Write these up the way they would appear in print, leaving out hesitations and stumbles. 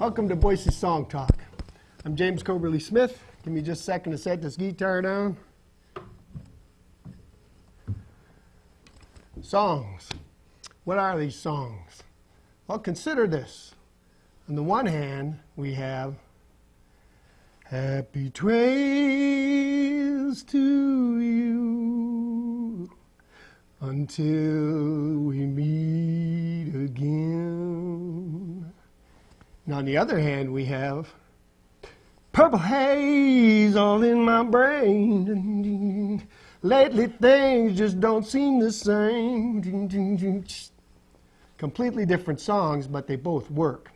Welcome to Boise Song Talk. I'm James Coberly Smith. Give me just a second to set this guitar down. Songs. What are these songs? Well, consider this. On the one hand, we have happy trails to you until we meet again. And on the other hand, we have purple haze all in my brain. Lately things just don't seem the same. Completely different songs, but they both work.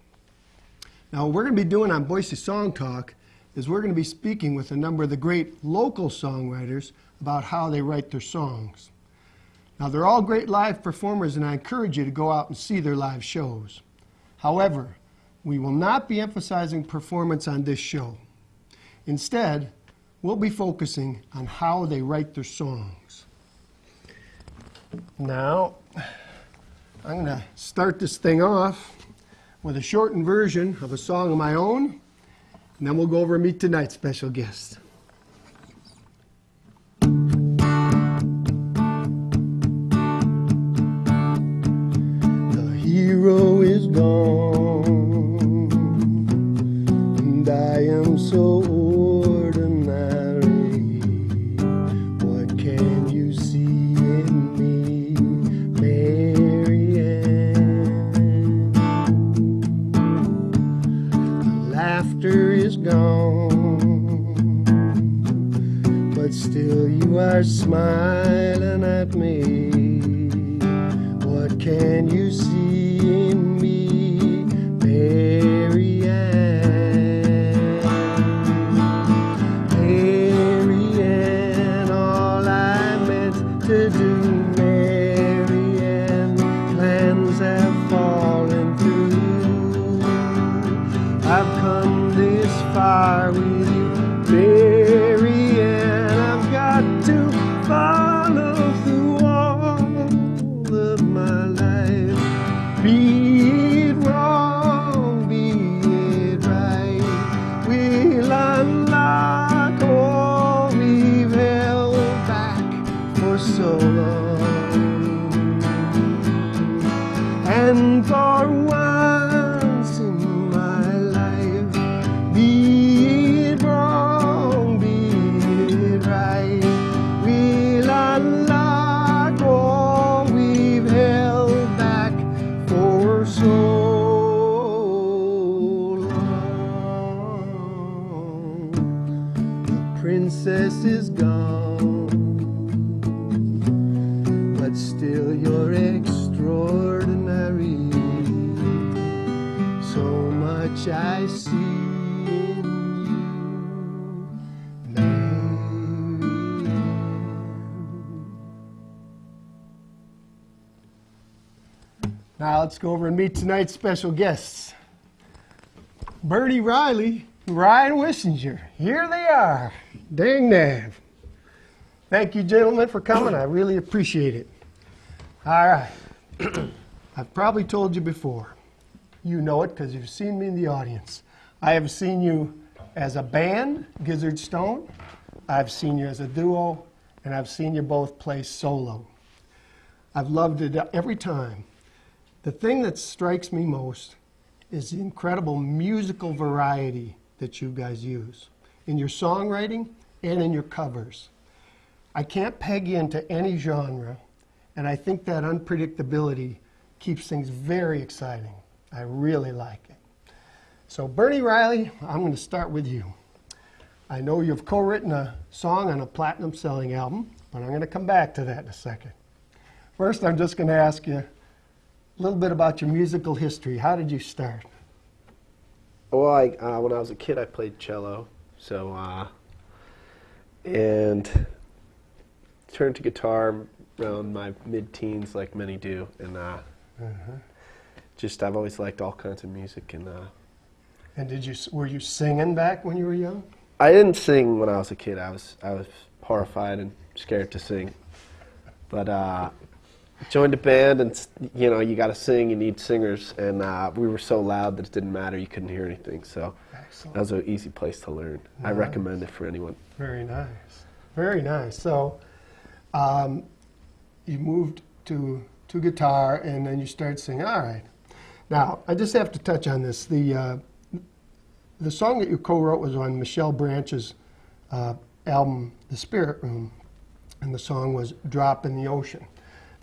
Now, what we're going to be doing on Boise Song Talk is we're going to be speaking with a number of the great local songwriters about how they write their songs. Now, they're all great live performers, and I encourage you to go out and see their live shows. However, we will not be emphasizing performance on this show. Instead, we'll be focusing on how they write their songs. Now, I'm going to start this thing off with a shortened version of a song of my own, and then we'll go over and meet tonight's special guest. The hero is gone, and I am so ordinary. What can you see in me, Marianne? The laughter is gone, but still you are smiling at me. What can you see in me, Marianne? Marianne, all I meant to do, Marianne, plans have fallen through. I've come this far with you, Marianne. I've got to follow through all of my life. Be it wrong, be it right, we'll unlock all we've held back for so long. And for once in my life, be it wrong, be it right, we'll unlock all we've held back for so long. The princess is gone, but still you're extraordinary. So much I see in you, Marianne. Now let's go over and meet tonight's special guests. Bernie Reilly, Ryan Wissinger. Here they are. Dang nav. Thank you, gentlemen, for coming. I really appreciate it. All right. I've probably told you before. You know it because you've seen me in the audience. I have seen you as a band, Gizzard Stone. I've seen you as a duo, and I've seen you both play solo. I've loved it every time. The thing that strikes me most is the incredible musical variety that you guys use in your songwriting and in your covers. I can't peg you into any genre, and I think that unpredictability keeps things very exciting. I really like it. So Bernie Reilly, I'm going to start with you. I know you've co-written a song on a platinum selling album, but I'm going to come back to that in a second. First, I'm just going to ask you a little bit about your musical history. How did you start? Well, when I was a kid, I played cello, and turned to guitar around my mid-teens, like many do, and I've always liked all kinds of music. And were you singing back when you were young? I didn't sing when I was a kid. I was horrified and scared to sing, but joined a band, and you know, you got to sing. You need singers, and we were so loud that it didn't matter. You couldn't hear anything. So Excellent. that was an easy place to learn. I recommend it for anyone. Very nice. Very nice. So you moved to guitar, and then you started singing. All right. Now, I just have to touch on this. The song that you co-wrote was on Michelle Branch's album, The Spirit Room, and the song was Drop in the Ocean.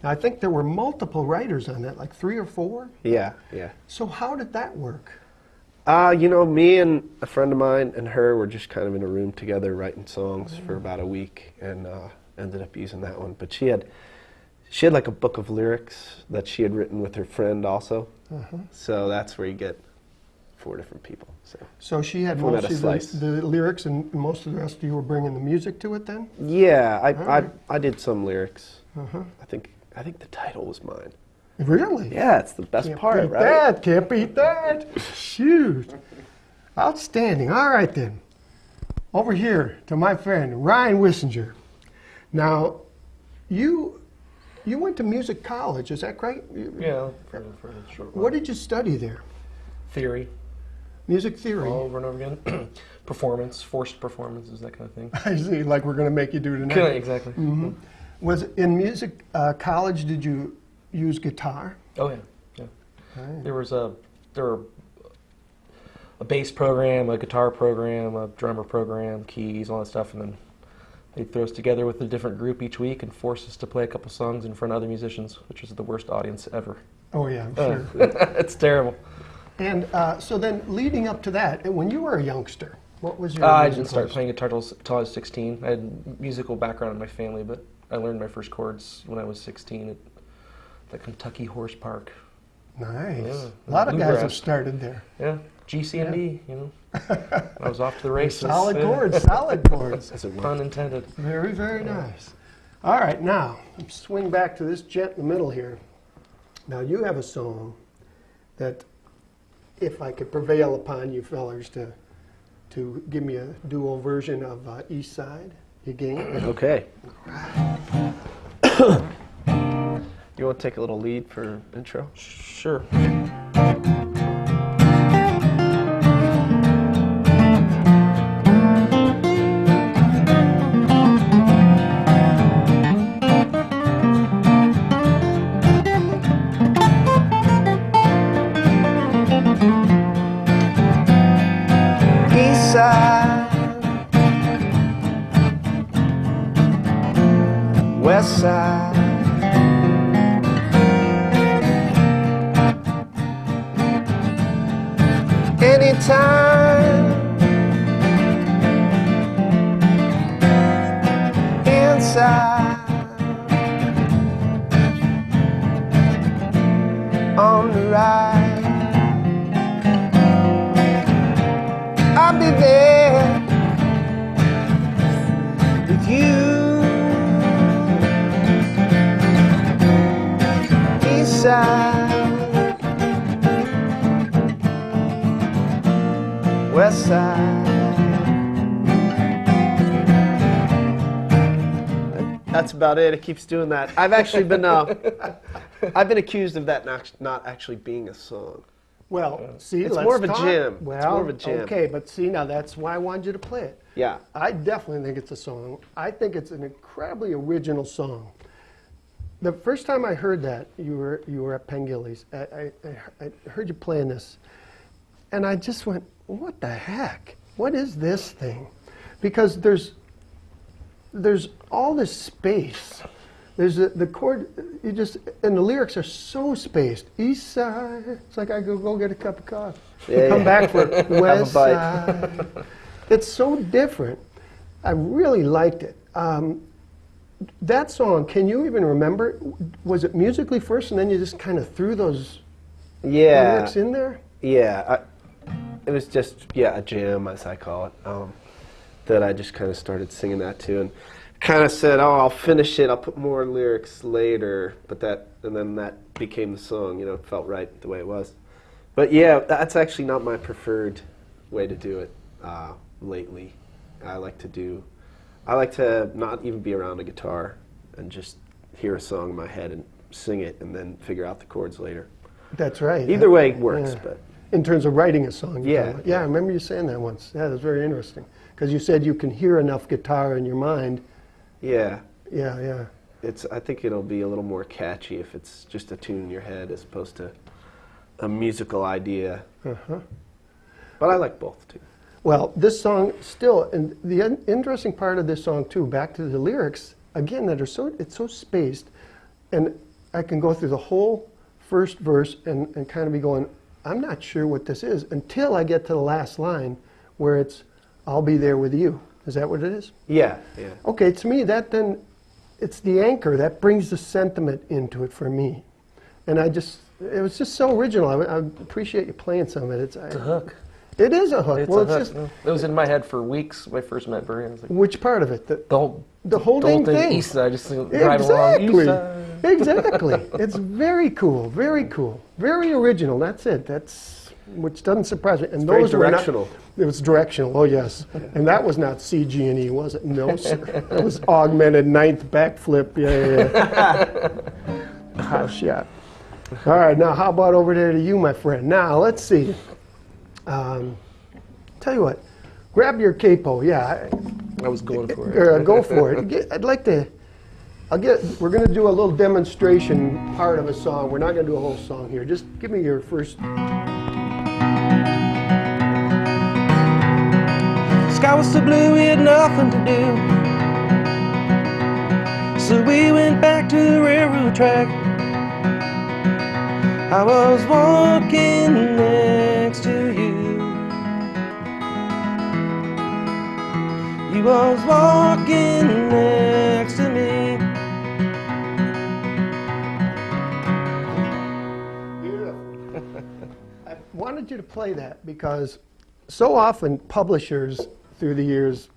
Now, I think there were multiple writers on that, like 3 or 4? Yeah, yeah. So how did that work? You know, me and a friend of mine and her were just kind of in a room together writing songs for about a week, and ended up using that one. But she had like a book of lyrics that she had written with her friend also. So that's where you get 4 different people. So she had From most at a of slice. the lyrics, and most of the rest of you were bringing the music to it then? Yeah, Alright. I did some lyrics. I think the title was mine. Really? Yeah, it's the best Can't part, beat right? that. Can't beat that. Shoot. Outstanding. All right, then. Over here to my friend, Ryan Wissinger. Now, you went to music college, is that right? Yeah, for a short while. What did you study there? Theory, Music theory. all over and over again. Performance, forced performances, that kind of thing. I see, like we're going to make you do tonight. Exactly. Was in music college, did you use guitar? Oh yeah, yeah. Right. There were a bass program, a guitar program, a drummer program, keys, all that stuff, and then they'd throw us together with a different group each week and force us to play a couple songs in front of other musicians, which was the worst audience ever. Oh, yeah, I'm sure. It's terrible. And so then leading up to that, when you were a youngster, what was your I musical didn't start playing guitar till I was 16. I had musical background in my family, but I learned my first chords when I was 16 at the Kentucky Horse Park. Nice. Yeah, A lot of guys have bluegrass. started there. Yeah, G, C, and D, you know. I was off to the races. Solid Yeah. chords, solid chords. As it were. Pun intended. Very, very nice. All right, now, swing back to this gent in the middle here. Now, you have a song that, if I could prevail upon you fellers to give me a duo version of East Side, you game? Okay. You want to take a little lead for intro? Sure. East side, west side, anytime, inside, on the right, I'll be there with you. East side, west side. That's about it. It keeps doing that. I've actually been I've been accused of that not actually being a song. Well, see, It's let's more of a talk. jam. Well, It's more of a jam. okay, but see, now that's why I wanted you to play it. Yeah. I definitely think it's a song. I think it's an incredibly original song. The first time I heard that, you were at Pengilly's. I heard you playing this, and I just went, "What the heck? What is this thing?" Because there's all this space. There's the chord, and the lyrics are so spaced. East side, it's like I go get a cup of coffee. Yeah, Come yeah. back for west bite. side. It's so different. I really liked it. That song, can you even remember? Was it musically first, and then you just kind of threw those lyrics in there? Yeah. It was just a jam, as I call it, that I just kind of started singing that to, and kind of said, "Oh, I'll finish it. I'll put more lyrics later." And then that became the song. You know, it felt right the way it was. But yeah, that's actually not my preferred way to do it lately. I like to not even be around a guitar and just hear a song in my head and sing it and then figure out the chords later. That's right. Either way works, Yeah. but In terms of writing a song. you're Yeah. talking about. Yeah, I remember you saying that once. Yeah, that's very interesting. Because you said you can hear enough guitar in your mind. yeah. Yeah. I think it'll be a little more catchy if it's just a tune in your head as opposed to a musical idea. Uh-huh. But I like both too. Well, this song still, and the interesting part of this song too, back to the lyrics, again, it's so spaced, and I can go through the whole first verse and kind of be going, I'm not sure what this is, until I get to the last line where it's, I'll be there with you. Is that what it is? Yeah. Okay, to me, that then, it's the anchor that brings the sentiment into it for me. And it was just so original. I appreciate you playing some of it. It's a hook. It is a hook. It's Well, a it's hook. just, It was in my head for weeks when I first met Barry. I was like, which part of it? the whole dang thing. East side, just drive along. East side. Exactly. It's very cool. Very cool. Very original. That's it. Which doesn't surprise me. And very those were not- directional. It was directional. Oh yes. And that was not CG&E, was it? No, sir. That was augmented ninth backflip. Yeah. Hot shot. All right. Now, how about over there to you, my friend? Now, let's see. Tell you what. Grab your capo. Yeah. I was going for it. Go for it. I'd like to. We're going to do a little demonstration part of a song. We're not going to do a whole song here. Just give me your first. Sky was so blue, we had nothing to do. So we went back to the railroad track. I was walking next to you. You was walking next to me. I wanted you to play that because so often publishers through the years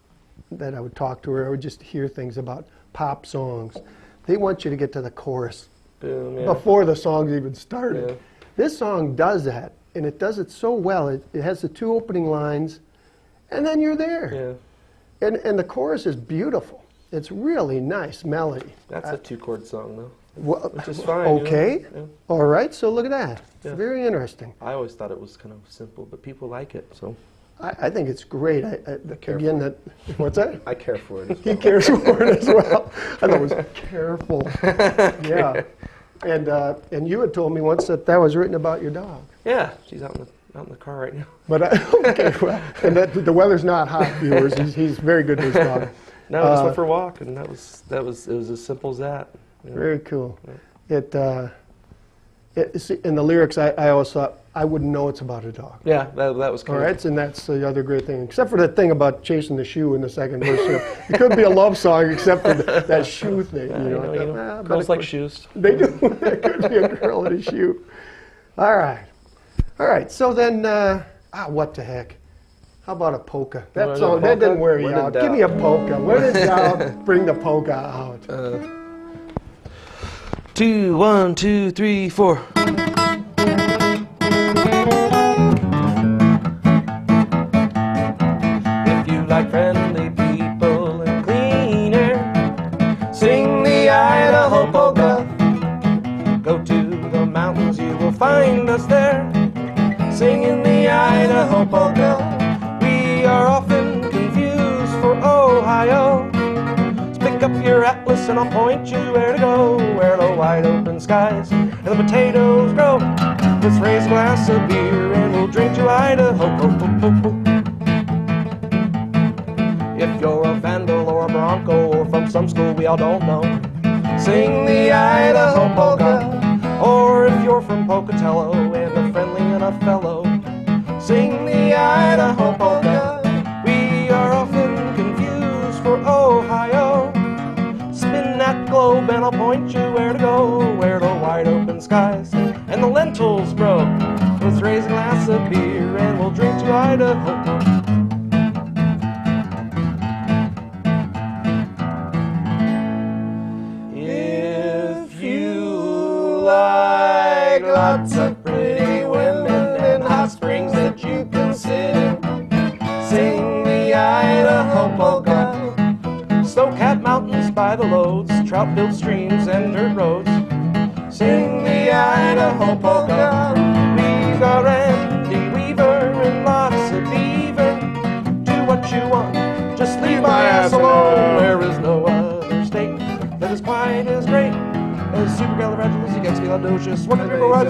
that I would talk to, or I would just hear things about pop songs, they want you to get to the chorus Boom, yeah. before the song's even started. Yeah. This song does that, and it does it so well. It has the two opening lines, and then you're there. Yeah. And the chorus is beautiful. It's really nice melody. That's a two-chord song, though. Well, Which is fine. okay. Yeah. All right, so look at that. Yeah. Very interesting. I always thought it was kind of simple, but people like it, so. I think it's great. care Again, what's that? I care for it as He well. cares for it as well. I thought it was careful. Yeah. And you had told me once that was written about your dog. Yeah, she's out in the car right now. But okay, well, and that the weather's not hot, viewers. He's very good to his dog. No, I just went for a walk, and it was as simple as that. You know? Very cool. See, in the lyrics, I always thought I wouldn't know it's about a dog. Yeah, that was All kind right, and that's the other great thing. Except for that thing about chasing the shoe in the second verse. It could be a love song, except for that shoe thing. But girls of like course- shoes. They do. There could be a girl in a shoe. All right. So then, what the heck? How about a polka? That wanna do song a that didn't polka? wear you When in out. doubt. Give me a polka. When in doubt, bring the polka out. 2, 1, 2, 3, 4. If you like friendly people and clean air, sing the Idaho polka. Go to the mountains, you will find us there, singing the Idaho polka. We are often confused for Ohio. Pick up your atlas and I'll point you where to go, where the wide open skies and the potatoes grow. Let's raise a glass of beer and we'll drink to Idaho. If you're a Vandal or a Bronco or from some school we all don't know, sing the Idaho polka. Or if you're from Pocatello and a friendly and a fellow, sing the Idaho polka. We are often confused for Ohio. Spin that globe and I'll point you where to go, where the wide open skies and the lentils grow. Let's raise a glass of beer and we'll drink to Idaho. If you like lots of pretty women and hot springs that you can sit in, sing the Idaho polka. Snow-capped mountains by the loads, trout-filled streams and dirt roads. Sing the Idaho polka. We got Randy Weaver and lots of beaver. Do what you want, just leave my ass alone. There is no other state that is quite as great as supercalifragilisticexpialidocious. What did people write?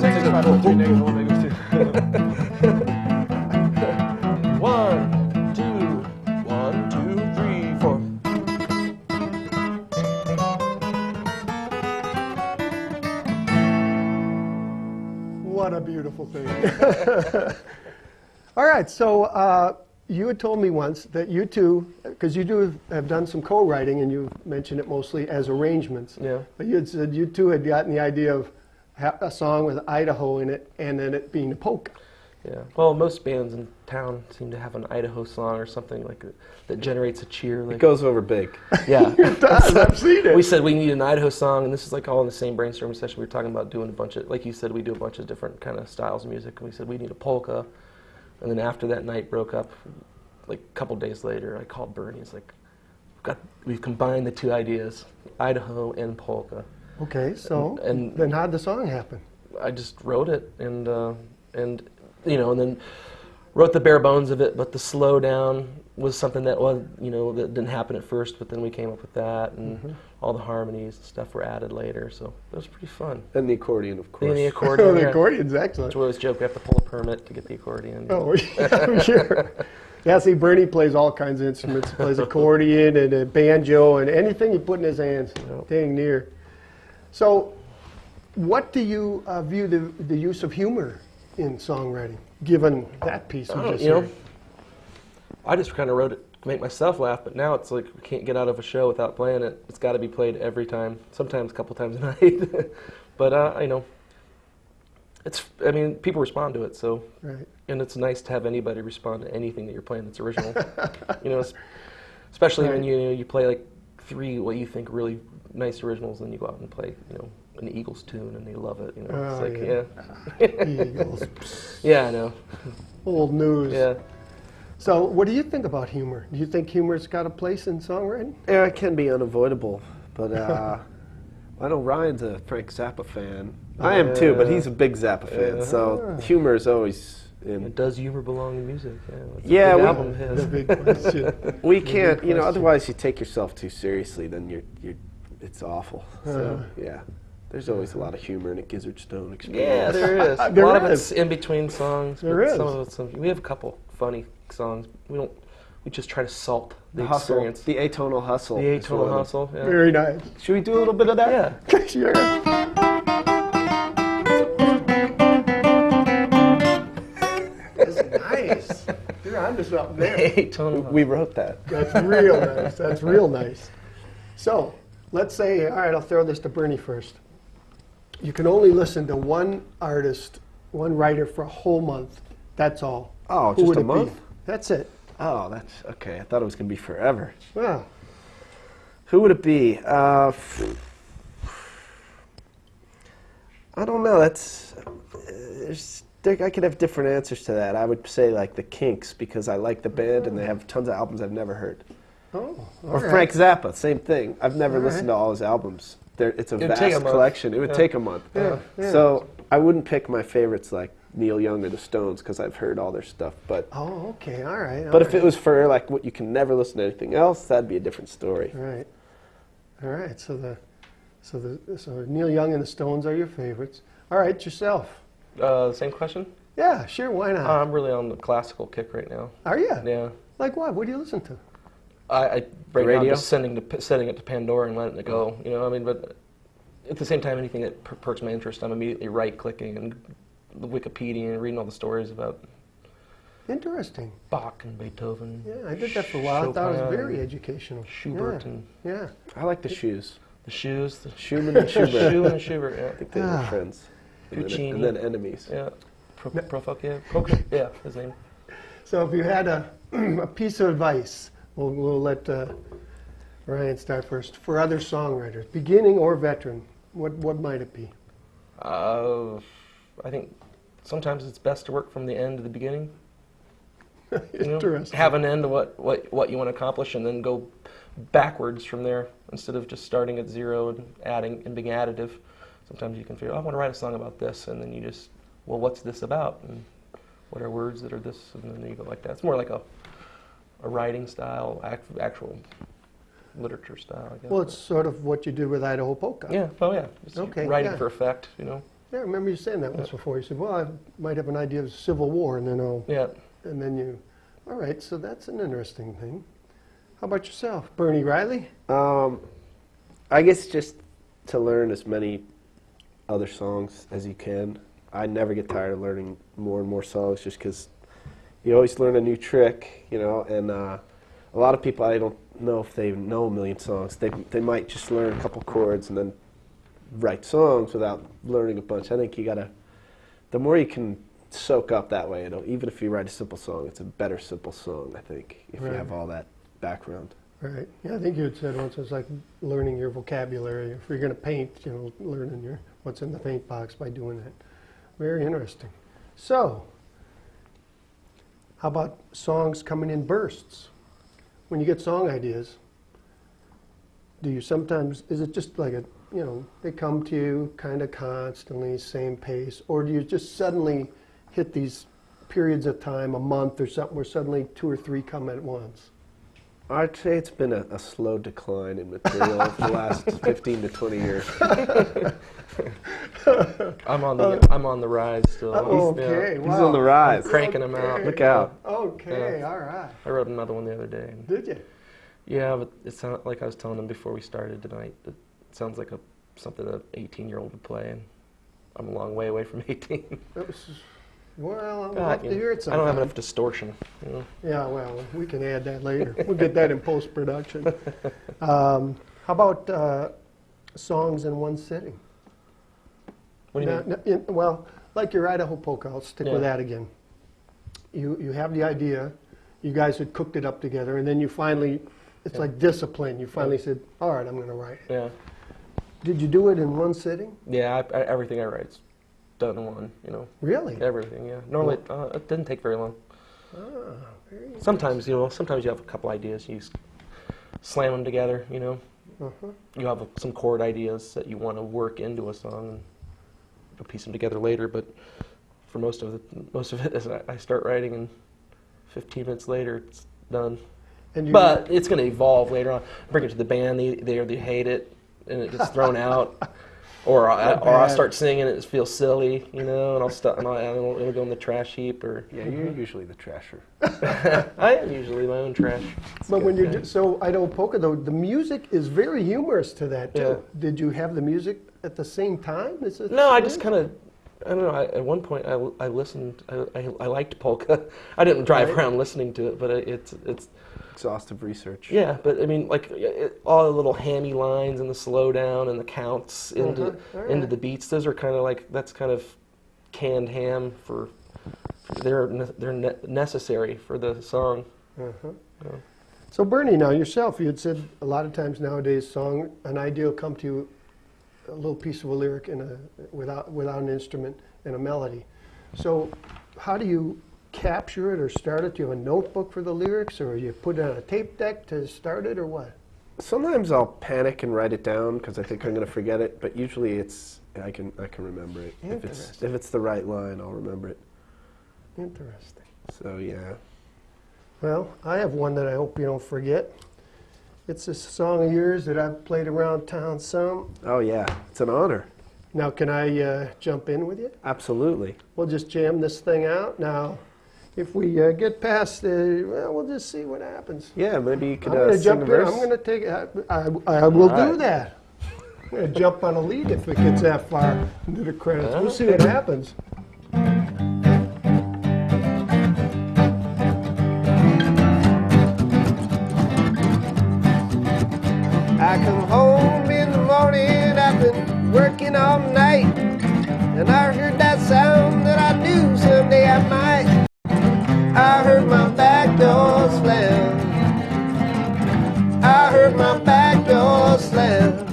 One, two, three, four. What a beautiful thing. All right, so you had told me once that you two, because you do have done some co-writing, and you mentioned it mostly as arrangements. Yeah. But you had said you two had gotten the idea of a song with Idaho in it, and then it being a polka. Yeah. Well, most bands in town seem to have an Idaho song or something like that generates a cheer. Like, It goes over big. yeah. It does, I've seen it. We said we need an Idaho song, and this is like all in the same brainstorming session. We were talking about doing a bunch of, like you said, we do a bunch of different kind of styles of music. And we said we need a polka, and then after that night broke up, like a couple days later, I called Bernie. It's like, we've combined the two ideas, Idaho and polka. Okay, so And- then how'd the song happen? I just wrote it and you know, and then wrote the bare bones of it, but the slow down was something that was, you know, that didn't happen at first, but then we came up with that, and all the harmonies and stuff were added later, so it was pretty fun. And the accordion, of course. And the Oh, accordion. the yeah. accordion's excellent. We always joke we have to pull a permit to get the accordion. Oh, yeah, I'm sure. Yeah, see, Bernie plays all kinds of instruments. He plays accordion and a banjo and anything you put in his hands, dang near. So, what do you view the use of humor in songwriting, given that piece we just You know, heard? I just kind of wrote it to make myself laugh, but now it's like we can't get out of a show without playing it. It's got to be played every time, sometimes a couple times a night. But, you know, I mean, people respond to it, so. Right. And it's nice to have anybody respond to anything that you're playing that's original. You know, especially when you play like 3 what you think really nice originals, and then you go out and play, you know, an Eagles tune, and they love it. You know, Oh, it's like Eagles. yeah, I know. Old news. Yeah. So, what do you think about humor? Do you think humor's got a place in songwriting? Yeah, it can be unavoidable, but I know Ryan's a Frank Zappa fan. I am too, but he's a big Zappa fan, so humor is always in. Does humor belong in music? It's a Yeah, big we- album of his. The big question. We can't, you know, question. otherwise you take yourself too seriously, then it's awful. So, yeah. There's always a lot of humor in a Gizzard Stone experience. Yeah, there is. A There lot of is. it's in between songs. There but is. Some of it's, we have a couple funny songs. We just try to salt the hustle, experience. the atonal hustle. The is atonal one of them. hustle. Yeah. Very nice. Should we do a little bit of that? Yeah. Sure. That's nice. You're onto something there. Atonal hustle. We wrote that. That's real nice. That's real nice. So, let's say, all right, I'll throw this to Bernie first. You can only listen to one artist, one writer for a whole month. That's all. Oh, Who just would a it be? month? That's it. Oh, that's okay. I thought it was going to be forever. Wow. Who would it be? I don't know. I could have different answers to that. I would say like the Kinks because I like the band and they have tons of albums I've never heard. Oh, all Or right. Frank Zappa, same thing. I've never All listened right. to all his albums. It's a It'd take a vast month. collection. It would Yeah. take a month. Yeah, yeah. So I wouldn't pick my favorites like Neil Young or the Stones because I've heard all their stuff. But Oh, okay, all right. but if it was for like what you can never listen to anything else, that'd be a different story. Right. All right. So Neil Young and the Stones are your favorites. All right, yourself. Same question? Yeah, sure. Why not? I'm really on the classical kick right now. Are you? Yeah. Like what? What do you listen to? I break down Radio? to setting it to Pandora and letting it go. You know, I mean, but at the same time, anything that perks my interest, I'm immediately right-clicking and the Wikipedia and reading all the stories about Interesting. Bach and Beethoven. Yeah, I did that for a while. I thought it was Chopin very and educational. Schubert Yeah. and Yeah. I like the Shoes. the Shoes, the Schumann and Schubert. Schumann and Schubert. Yeah. I think they were Ah. friends. And Puccini. then enemies. Yeah. Profuk, yeah. Yeah, his name. So if you had a piece of advice, we'll let Ryan start first. For other songwriters, beginning or veteran, what might it be? I think sometimes it's best to work from the end to the beginning. You know? Interesting. Have an end to what you want to accomplish, and then go backwards from there instead of just starting at zero and adding and being additive. sometimes you can figure, I want to write a song about this, and then you just, well, what's this about? And what are words that are this? And then you go like that. It's more like a writing style, actual literature style, I guess. Well, it's sort of what you did with Idaho Polka. Yeah, oh yeah. Just Okay, writing yeah. for effect, you know. Yeah, I remember you saying that once before. You said, well, I might have an idea of Civil War, and then and then you, all right, so that's an interesting thing. How about yourself, Bernie Reilly? I guess just to learn as many other songs as you can. I never get tired of learning more and more songs just because you always learn a new trick, you know, and a lot of people, I don't know if they know a million songs. They might just learn a couple chords and then write songs without learning a bunch. I think you gotta, the more you can soak up that way, you know, even if you write a simple song, it's a better simple song, I think, if you have all that background. Right. Yeah, I think you had said once it's like learning your vocabulary. If you're going to paint, you know, learning your what's in the paint box by doing that. Very interesting. So, how about songs coming in bursts? When you get song ideas, do you sometimes, is it just like a, you know, they come to you kind of constantly, same pace, or do you just suddenly hit these periods of time, a month or something, where suddenly 2 or 3 come at once? I'd say it's been a slow decline in material over the last 15 to 20 years. I'm on the rise still. Okay, He's on the rise. I'm cranking them out. Look out. Okay, Yeah. all right. I wrote another one the other day. Did you? Yeah, but it sounded like I was telling them before we started tonight. It sounds like something an 18-year-old would play, and I'm a long way away from 18. Well, I'd love to hear it I sometime. don't have enough distortion. You know? Yeah, well, we can add that later. We'll get that in post-production. How about songs in one sitting? What do you mean? Well, like your Idaho Polka, I'll stick with that again. You have the idea, you guys had cooked it up together, and then you finally, it's like discipline. You finally said, all right, I'm going to write it. Yeah. Did you do it in one sitting? Yeah, everything I write's done in one, you know. Really? Everything, yeah. Normally, it didn't take very long. Very Sometimes you have a couple ideas, you slam them together, you know. You have some chord ideas that you want to work into a song, and you'll piece them together later. But for most of it is I start writing, and 15 minutes later it's done. But it's going to evolve later on. Bring it to the band, they hate it, and it gets thrown out. Or I start singing and it feels silly, you know, and it'll go in the trash heap. Or Yeah, you're usually the trasher. I am usually my own trash. But when you so Idaho Polka, though, the music is very humorous to that too. Yeah. Did you have the music at the same time? No, I just kind of, I don't know. At one point, I listened. I liked polka. I didn't drive around listening to it, but it's Exhaustive research. yeah. But I mean, like all the little hammy lines and the slowdown and the counts into the beats. Those are kind of like that's kind of canned ham for they're necessary for the song. So Bernie, now yourself, you had said a lot of times nowadays, an idea will come to you, a little piece of a lyric without an instrument and a melody. So how do you capture it or start it? Do you have a notebook for the lyrics, or you put it on a tape deck to start it, or what? Sometimes I'll panic and write it down because I think I'm going to forget it, but usually I can remember it. If it's the right line, I'll remember it. Interesting. So yeah. Well, I have one that I hope you don't forget. It's a song of yours that I've played around town some. Oh yeah, it's an honor. Now, can I jump in with you? Absolutely. We'll just jam this thing out. Now, if we get past well, we'll just see what happens. Yeah, maybe you could I'm going to sing jump a in. verse. I'm going to take I will do that. I'm going to jump on a lead if it gets that far into the credits. We'll see what happens. I come home in the morning, I've been working all night, and I heard that sound that I knew someday I might. I heard my back door slam. I heard my back door slam.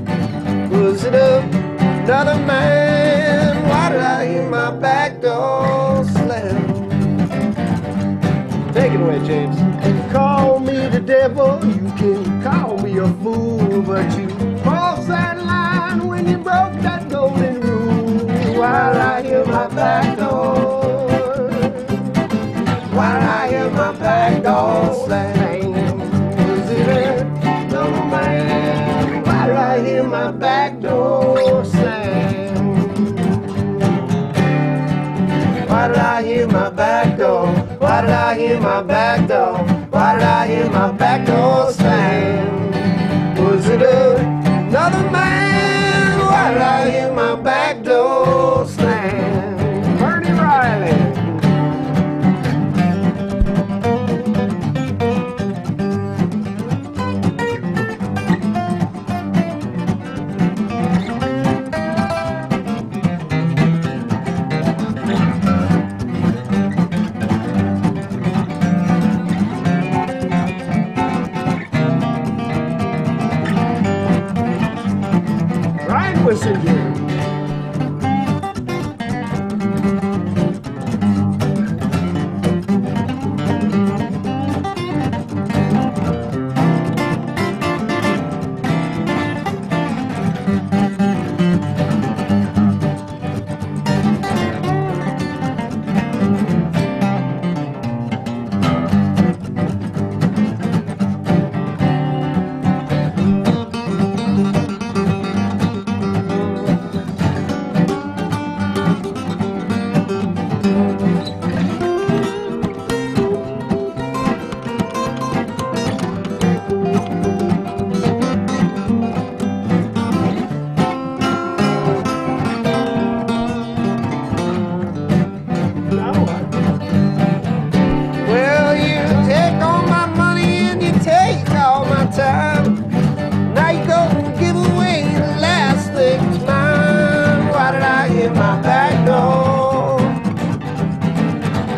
Was it another man? Why did I hear my back door slam? Take it away, James. Call me the devil, you can call me a fool, but you crossed that line when you broke that golden rule. door slam? Why did I hear my back door? Why did I hear my back door? Why did I hear my back door slam? Was it another man? Why did I hear my back door slam? Bernie Riley. Wissinger.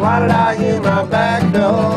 Why did I hear my back door?